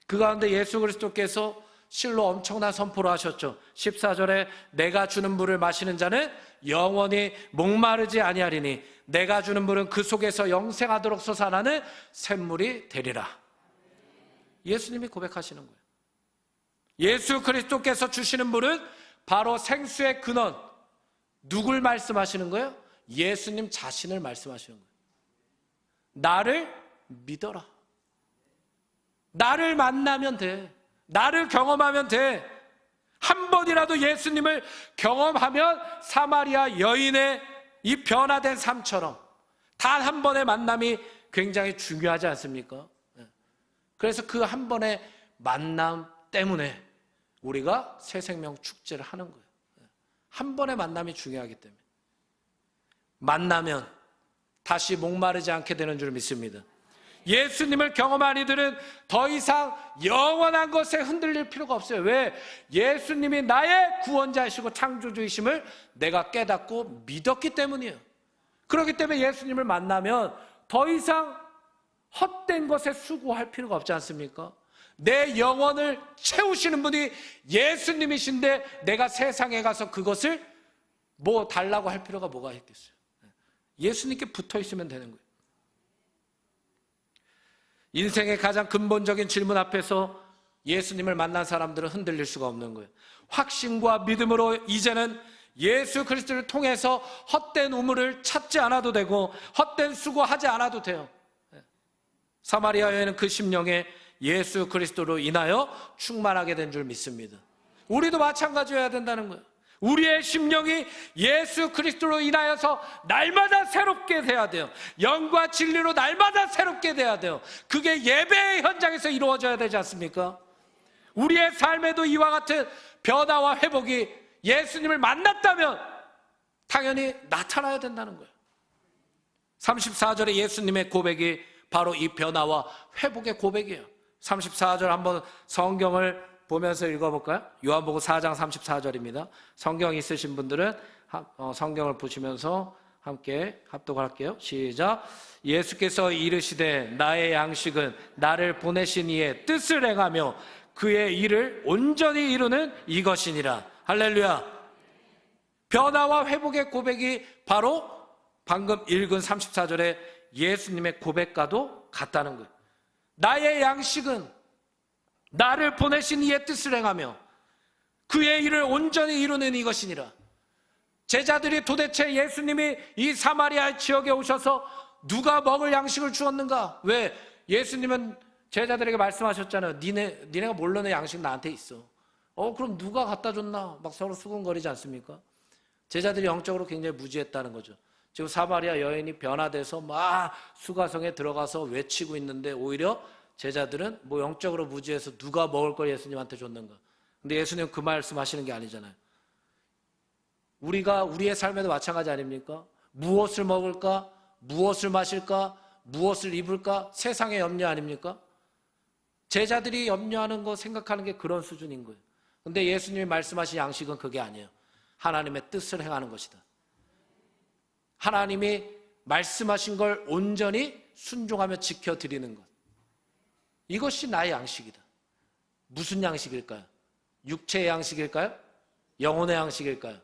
그 가운데 예수 그리스도께서 실로 엄청난 선포를 하셨죠. 14절에 내가 주는 물을 마시는 자는 영원히 목마르지 아니하리니 내가 주는 물은 그 속에서 영생하도록 솟아나는 샘물이 되리라. 예수님이 고백하시는 거예요. 예수 그리스도께서 주시는 물은 바로 생수의 근원. 누굴 말씀하시는 거예요? 예수님 자신을 말씀하시는 거예요. 나를 믿어라. 나를 만나면 돼. 나를 경험하면 돼. 한 번이라도 예수님을 경험하면 사마리아 여인의 이 변화된 삶처럼 단 한 번의 만남이 굉장히 중요하지 않습니까? 그래서 그 한 번의 만남 때문에 우리가 새 생명 축제를 하는 거예요. 한 번의 만남이 중요하기 때문에. 만나면 다시 목마르지 않게 되는 줄 믿습니다. 예수님을 경험한 이들은 더 이상 영원한 것에 흔들릴 필요가 없어요. 왜? 예수님이 나의 구원자이시고 창조주이심을 내가 깨닫고 믿었기 때문이에요. 그렇기 때문에 예수님을 만나면 더 이상 헛된 것에 수고할 필요가 없지 않습니까? 내 영혼을 채우시는 분이 예수님이신데 내가 세상에 가서 그것을 뭐 달라고 할 필요가 뭐가 있겠어요? 예수님께 붙어 있으면 되는 거예요. 인생의 가장 근본적인 질문 앞에서 예수님을 만난 사람들은 흔들릴 수가 없는 거예요. 확신과 믿음으로 이제는 예수 그리스도를 통해서 헛된 우물을 찾지 않아도 되고 헛된 수고하지 않아도 돼요. 사마리아 여인은 그 심령에 예수 그리스도로 인하여 충만하게 된 줄 믿습니다. 우리도 마찬가지여야 된다는 거예요. 우리의 심령이 예수 그리스도로 인하여서 날마다 새롭게 돼야 돼요. 영과 진리로 날마다 새롭게 돼야 돼요. 그게 예배의 현장에서 이루어져야 되지 않습니까? 우리의 삶에도 이와 같은 변화와 회복이 예수님을 만났다면 당연히 나타나야 된다는 거예요. 34절에 예수님의 고백이 바로 이 변화와 회복의 고백이에요. 34절 한번 성경을 보면서 읽어볼까요? 요한복음 4장 34절입니다. 성경 있으신 분들은 성경을 보시면서 함께 합독할게요. 시작. 예수께서 이르시되 나의 양식은 나를 보내신 이의 뜻을 행하며 그의 일을 온전히 이루는 이것이니라. 할렐루야. 변화와 회복의 고백이 바로 방금 읽은 34절에 예수님의 고백과도 같다는 거예요. 나의 양식은 나를 보내신 이의 뜻을 행하며 그의 일을 온전히 이루는 이것이니라. 제자들이 도대체 예수님이 이 사마리아 지역에 오셔서 누가 먹을 양식을 주었는가? 왜? 예수님은 제자들에게 말씀하셨잖아요. 니네가 모르는 양식 나한테 있어. 그럼 누가 갖다 줬나? 막 서로 수군거리지 않습니까? 제자들이 영적으로 굉장히 무지했다는 거죠. 지금 사마리아 여인이 변화돼서 막 수가성에 들어가서 외치고 있는데 오히려 제자들은 뭐 영적으로 무지해서 누가 먹을 걸 예수님한테 줬는가. 근데 예수님은 그 말씀 하시는 게 아니잖아요. 우리가 우리의 삶에도 마찬가지 아닙니까? 무엇을 먹을까? 무엇을 마실까? 무엇을 입을까? 세상의 염려 아닙니까? 제자들이 염려하는 거 생각하는 게 그런 수준인 거예요. 근데 예수님이 말씀하신 양식은 그게 아니에요. 하나님의 뜻을 행하는 것이다. 하나님이 말씀하신 걸 온전히 순종하며 지켜드리는 것. 이것이 나의 양식이다. 무슨 양식일까요? 육체의 양식일까요? 영혼의 양식일까요?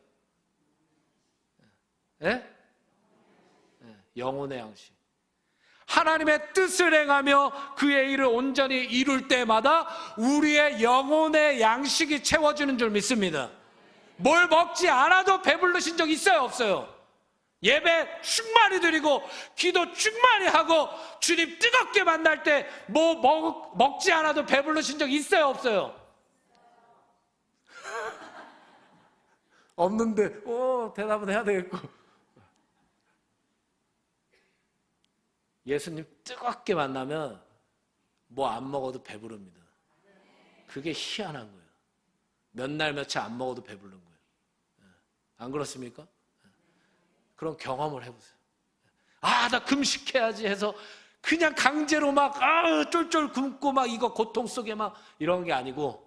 예? 영혼의 양식. 하나님의 뜻을 행하며 그의 일을 온전히 이룰 때마다 우리의 영혼의 양식이 채워지는 줄 믿습니다. 뭘 먹지 않아도 배부르신 적 있어요? 없어요? 예배 충만히 드리고 기도 충만히 하고 주님 뜨겁게 만날 때 뭐 먹지 않아도 배부르신 적 있어요? 없어요? 없는데 대답은 해야 되겠고. 예수님 뜨겁게 만나면 뭐 안 먹어도 배부릅니다. 그게 희한한 거예요. 몇 날 며칠 안 먹어도 배부른 거예요. 안 그렇습니까? 그런 경험을 해보세요. 나 금식해야지 해서 그냥 강제로 막 쫄쫄 굶고 막 이거 고통 속에 막 이런 게 아니고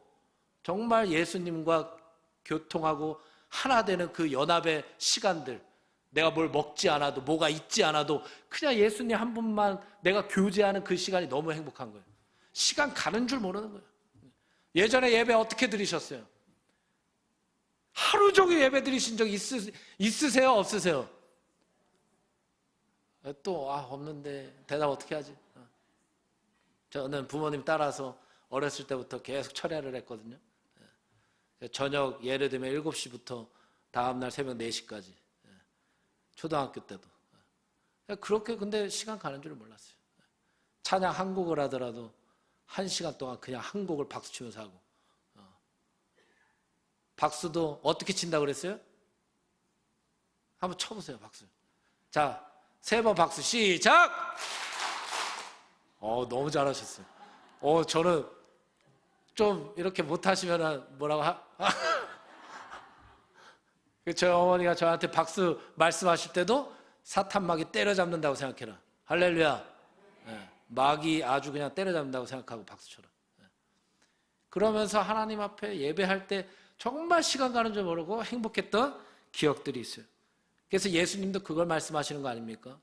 정말 예수님과 교통하고 하나 되는 그 연합의 시간들, 내가 뭘 먹지 않아도 뭐가 있지 않아도 그냥 예수님 한 분만 내가 교제하는 그 시간이 너무 행복한 거예요. 시간 가는 줄 모르는 거예요. 예전에 예배 어떻게 드리셨어요? 하루 종일 예배 드리신 적 있으세요? 없으세요? 또 없는데 대답 어떻게 하지? 저는 부모님 따라서 어렸을 때부터 계속 철야를 했거든요. 저녁 예를 들면 7시부터 다음날 새벽 4시까지, 초등학교 때도 그렇게. 근데 시간 가는 줄 몰랐어요. 찬양 한 곡을 하더라도 1시간 동안 그냥 한 곡을 박수 치면서 하고, 박수도 어떻게 친다고 그랬어요? 한번 쳐보세요, 박수. 자, 3번 박수 시작! 너무 잘하셨어요. 저는 좀 이렇게 못하시면 뭐라고 저희 어머니가 저한테 박수 말씀하실 때도 사탄 마귀 때려잡는다고 생각해라. 할렐루야. 마귀 아주 그냥 때려잡는다고 생각하고 박수 쳐라. 그러면서 하나님 앞에 예배할 때 정말 시간 가는 줄 모르고 행복했던 기억들이 있어요. 그래서 예수님도 그걸 말씀하시는 거 아닙니까?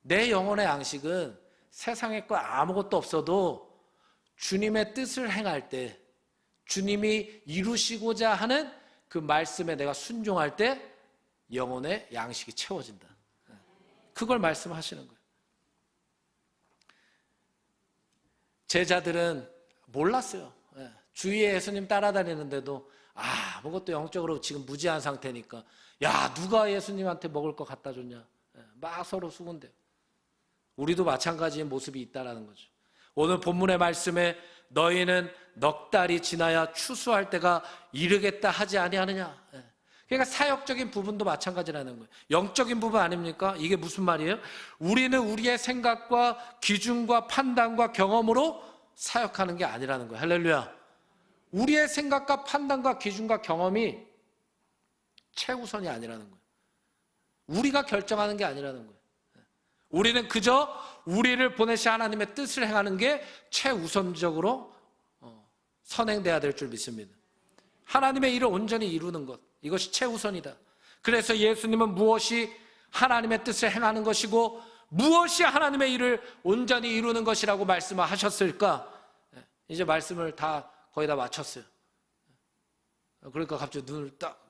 내 영혼의 양식은 세상에 거 아무것도 없어도 주님의 뜻을 행할 때, 주님이 이루시고자 하는 그 말씀에 내가 순종할 때 영혼의 양식이 채워진다. 그걸 말씀하시는 거예요. 제자들은 몰랐어요. 주위에 예수님 따라다니는데도 아무것도 영적으로 지금 무지한 상태니까, 야, 누가 예수님한테 먹을 거 갖다 줬냐, 막 서로 수군대요. 우리도 마찬가지의 모습이 있다라는 거죠. 오늘 본문의 말씀에 너희는 넉 달이 지나야 추수할 때가 이르겠다 하지 아니하느냐. 그러니까 사역적인 부분도 마찬가지라는 거예요. 영적인 부분 아닙니까? 이게 무슨 말이에요? 우리는 우리의 생각과 기준과 판단과 경험으로 사역하는 게 아니라는 거예요. 할렐루야. 우리의 생각과 판단과 기준과 경험이 최우선이 아니라는 거예요. 우리가 결정하는 게 아니라는 거예요. 우리는 그저 우리를 보내신 하나님의 뜻을 행하는 게 최우선적으로 선행돼야 될 줄 믿습니다. 하나님의 일을 온전히 이루는 것, 이것이 최우선이다. 그래서 예수님은 무엇이 하나님의 뜻을 행하는 것이고 무엇이 하나님의 일을 온전히 이루는 것이라고 말씀을 하셨을까? 이제 말씀을 거의 다 마쳤어요. 그러니까 갑자기 눈을 딱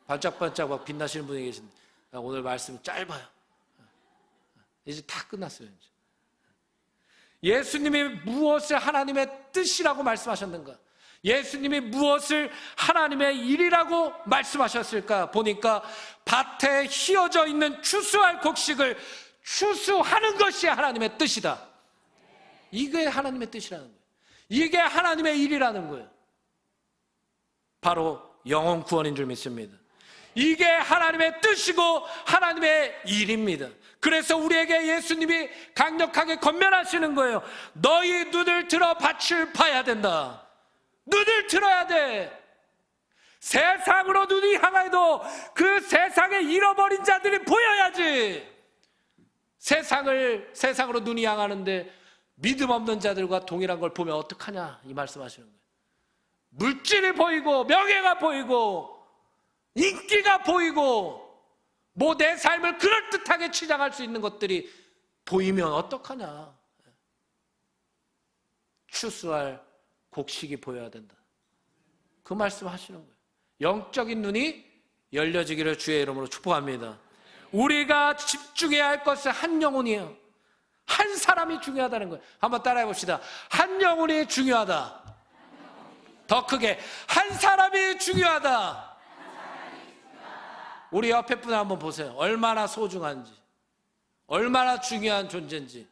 반짝반짝 막 빛나시는 분이 계신데, 오늘 말씀 짧아요. 이제 다 끝났어요. 이제. 예수님이 무엇을 하나님의 뜻이라고 말씀하셨는가? 예수님이 무엇을 하나님의 일이라고 말씀하셨을까? 보니까 밭에 휘어져 있는 추수할 곡식을 추수하는 것이 하나님의 뜻이다. 이게 하나님의 뜻이라는 거예요. 이게 하나님의 일이라는 거예요. 바로 영혼 구원인 줄 믿습니다. 이게 하나님의 뜻이고 하나님의 일입니다. 그래서 우리에게 예수님이 강력하게 권면하시는 거예요. 너희 눈을 들어 밭을 파야 된다. 눈을 들어야 돼. 세상으로 눈이 향해도 그 세상에 잃어버린 자들이 보여야지. 세상으로 눈이 향하는데 믿음 없는 자들과 동일한 걸 보면 어떡하냐, 이 말씀하시는 거예요. 물질이 보이고 명예가 보이고 인기가 보이고 뭐 내 삶을 그럴듯하게 치장할 수 있는 것들이 보이면 어떡하냐. 추수할 곡식이 보여야 된다. 그 말씀 하시는 거예요. 영적인 눈이 열려지기를 주의 이름으로 축복합니다. 우리가 집중해야 할 것은 한 영혼이에요. 한 사람이 중요하다는 거예요. 한번 따라해 봅시다. 한 영혼이 중요하다. 더 크게, 한 사람이 중요하다. 우리 옆에 분을 한번 보세요. 얼마나 소중한지, 얼마나 중요한 존재인지.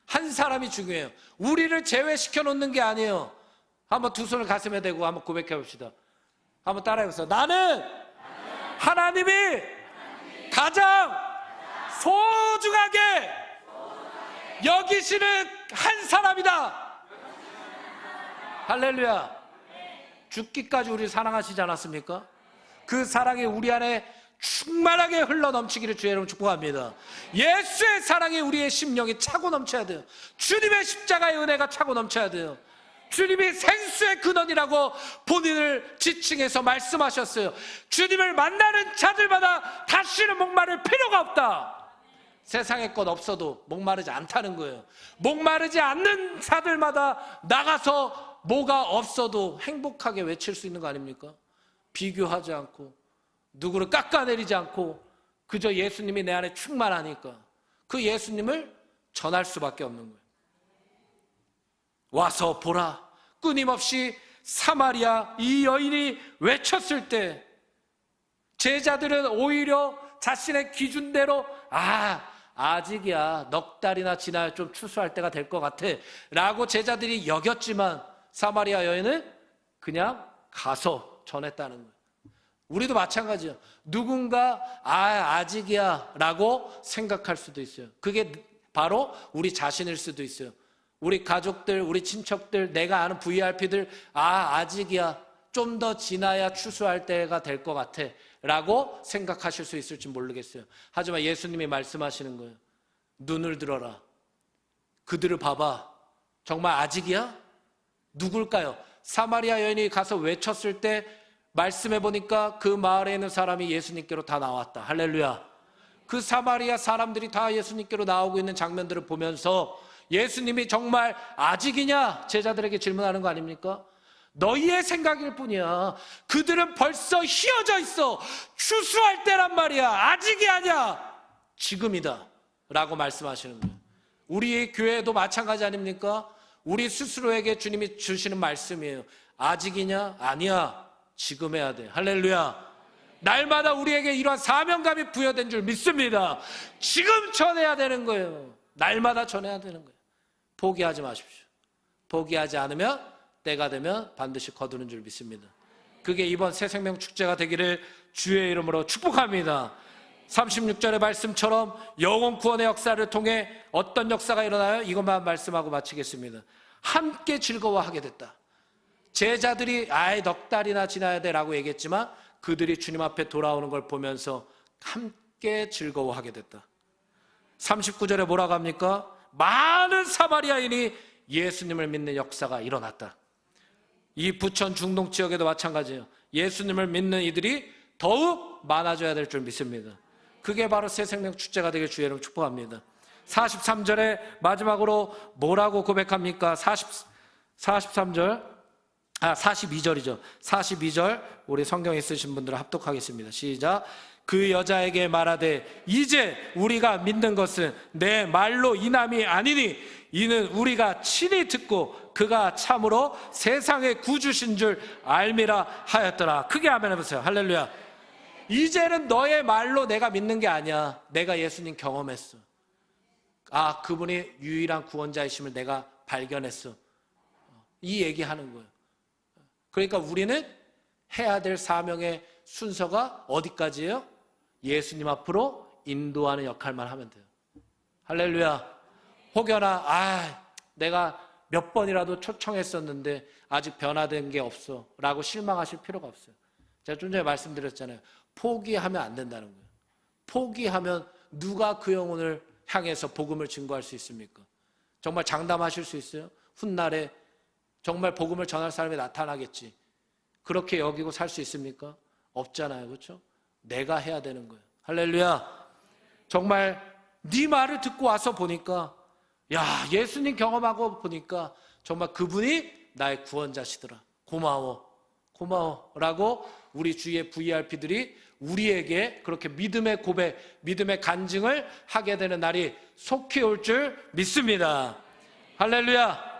한 사람이 중요해요. 우리를 제외시켜 놓는 게 아니에요. 한번 두 손을 가슴에 대고 한번 고백해 봅시다. 한번 따라해 보세요. 나는 하나님이 가장 소중하게 여기시는 한 사람이다. 할렐루야. 죽기까지 우리를 사랑하시지 않았습니까? 그 사랑이 우리 안에 충만하게 흘러넘치기를 주의 이름으로 축복합니다. 예수의 사랑이 우리의 심령이 차고 넘쳐야 돼요. 주님의 십자가의 은혜가 차고 넘쳐야 돼요. 주님이 생수의 근원이라고 본인을 지칭해서 말씀하셨어요. 주님을 만나는 자들마다 다시는 목마를 필요가 없다. 세상에 것 없어도 목마르지 않다는 거예요. 목마르지 않는 자들마다 나가서 뭐가 없어도 행복하게 외칠 수 있는 거 아닙니까? 비교하지 않고 누구를 깎아내리지 않고 그저 예수님이 내 안에 충만하니까 그 예수님을 전할 수밖에 없는 거예요. 와서 보라. 끊임없이 사마리아 이 여인이 외쳤을 때 제자들은 오히려 자신의 기준대로 아직이야, 넉 달이나 지나야 좀 추수할 때가 될 것 같아 라고 제자들이 여겼지만 사마리아 여인은 그냥 가서 전했다는 거예요. 우리도 마찬가지예요. 누군가 아직이야 라고 생각할 수도 있어요. 그게 바로 우리 자신일 수도 있어요. 우리 가족들, 우리 친척들, 내가 아는 VIP들 아직이야, 좀 더 지나야 추수할 때가 될 것 같아 라고 생각하실 수 있을지 모르겠어요. 하지만 예수님이 말씀하시는 거예요. 눈을 들어라. 그들을 봐봐. 정말 아직이야? 누굴까요? 사마리아 여인이 가서 외쳤을 때 말씀해 보니까 그 마을에 있는 사람이 예수님께로 다 나왔다. 할렐루야. 그 사마리아 사람들이 다 예수님께로 나오고 있는 장면들을 보면서 예수님이 정말 아직이냐? 제자들에게 질문하는 거 아닙니까? 너희의 생각일 뿐이야. 그들은 벌써 휘어져 있어. 추수할 때란 말이야. 아직이 아니야. 지금이다 라고 말씀하시는 거예요. 우리 교회도 마찬가지 아닙니까? 우리 스스로에게 주님이 주시는 말씀이에요. 아직이냐? 아니야. 지금 해야 돼. 할렐루야. 날마다 우리에게 이러한 사명감이 부여된 줄 믿습니다. 지금 전해야 되는 거예요. 날마다 전해야 되는 거예요. 포기하지 마십시오. 포기하지 않으면 때가 되면 반드시 거두는 줄 믿습니다. 그게 이번 새생명 축제가 되기를 주의 이름으로 축복합니다. 36절의 말씀처럼 영혼 구원의 역사를 통해 어떤 역사가 일어나요? 이것만 말씀하고 마치겠습니다. 함께 즐거워하게 됐다. 제자들이 넉 달이나 지나야 돼 라고 얘기했지만 그들이 주님 앞에 돌아오는 걸 보면서 함께 즐거워하게 됐다. 39절에 뭐라고 합니까? 많은 사마리아인이 예수님을 믿는 역사가 일어났다. 이 부천 중동 지역에도 마찬가지예요. 예수님을 믿는 이들이 더욱 많아져야 될 줄 믿습니다. 그게 바로 새생명 축제가 되길 주의 이름으로 축복합니다. 43절에 마지막으로 뭐라고 고백합니까? 42절이죠. 42절 우리 성경에 쓰신 분들은 합독하겠습니다. 시작. 그 여자에게 말하되 이제 우리가 믿는 것은 내 말로 인함이 아니니 이는 우리가 친히 듣고 그가 참으로 세상의 구주신 줄 알미라 하였더라. 크게 아멘 해보세요. 할렐루야. 이제는 너의 말로 내가 믿는 게 아니야. 내가 예수님 경험했어. 그분이 유일한 구원자이심을 내가 발견했어. 이 얘기하는 거예요. 그러니까 우리는 해야 될 사명의 순서가 어디까지예요? 예수님 앞으로 인도하는 역할만 하면 돼요. 할렐루야. 혹여나 내가 몇 번이라도 초청했었는데 아직 변화된 게 없어 라고 실망하실 필요가 없어요. 제가 좀 전에 말씀드렸잖아요. 포기하면 안 된다는 거예요. 포기하면 누가 그 영혼을 향해서 복음을 증거할 수 있습니까? 정말 장담하실 수 있어요? 훗날에 정말 복음을 전할 사람이 나타나겠지. 그렇게 여기고 살 수 있습니까? 없잖아요. 그렇죠? 내가 해야 되는 거예요. 할렐루야. 정말 네 말을 듣고 와서 보니까 예수님 경험하고 보니까 정말 그분이 나의 구원자시더라. 고마워 라고 우리 주위의 VIP들이 우리에게 그렇게 믿음의 고백, 믿음의 간증을 하게 되는 날이 속히 올 줄 믿습니다. 할렐루야.